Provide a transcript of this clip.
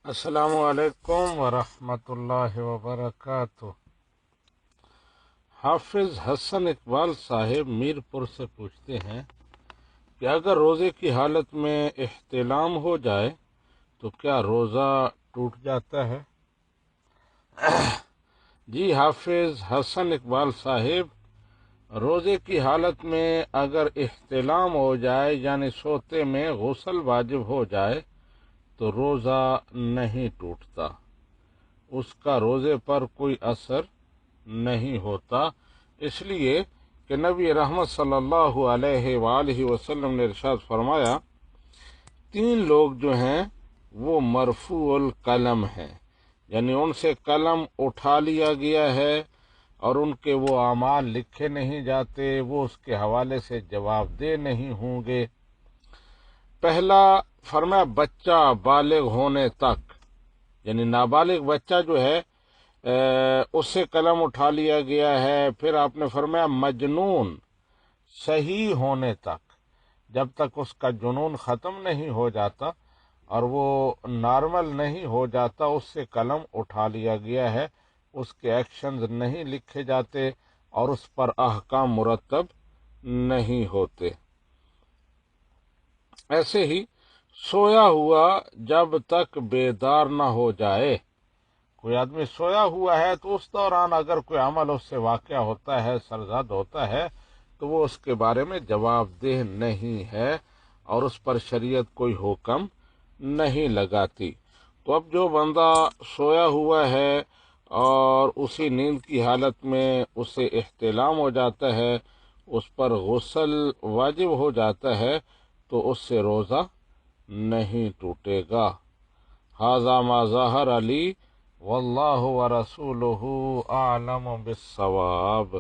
السلام علیکم ورحمۃ اللہ وبرکاتہ۔ حافظ حسن اقبال صاحب میرپور سے پوچھتے ہیں کہ اگر روزے کی حالت میں احتلام ہو جائے تو کیا روزہ ٹوٹ جاتا ہے؟ جی حافظ حسن اقبال صاحب، روزے کی حالت میں اگر احتلام ہو جائے یعنی سوتے میں غسل واجب ہو جائے تو روزہ نہیں ٹوٹتا، اس کا روزے پر کوئی اثر نہیں ہوتا، اس لیے کہ نبی رحمت صلی اللہ علیہ وآلہ وسلم نے ارشاد فرمایا، تین لوگ جو ہیں وہ مرفوع القلم ہیں، یعنی ان سے قلم اٹھا لیا گیا ہے اور ان کے وہ اعمال لکھے نہیں جاتے، وہ اس کے حوالے سے جواب دہ نہیں ہوں گے۔ پہلا فرمایا بچہ بالغ ہونے تک، یعنی نابالغ بچہ جو ہے اس سے قلم اٹھا لیا گیا ہے۔ پھر آپ نے فرمایا مجنون صحیح ہونے تک، جب تک اس کا جنون ختم نہیں ہو جاتا اور وہ نارمل نہیں ہو جاتا، اس سے قلم اٹھا لیا گیا ہے، اس کے ایکشنز نہیں لکھے جاتے اور اس پر احکام مرتب نہیں ہوتے۔ ایسے ہی سویا ہوا جب تک بیدار نہ ہو جائے، کوئی آدمی سویا ہوا ہے تو اس دوران اگر کوئی عمل اس سے واقع ہوتا ہے، سرزد ہوتا ہے، تو وہ اس کے بارے میں جواب دہ نہیں ہے اور اس پر شریعت کوئی حکم نہیں لگاتی۔ تو اب جو بندہ سویا ہوا ہے اور اسی نیند کی حالت میں اسے احتلام ہو جاتا ہے، اس پر غسل واجب ہو جاتا ہے، تو اس سے روزہ نہیں ٹوٹے گا۔ ھذا ما ظہر علی واللہ ورسولہ اعلم بالصواب۔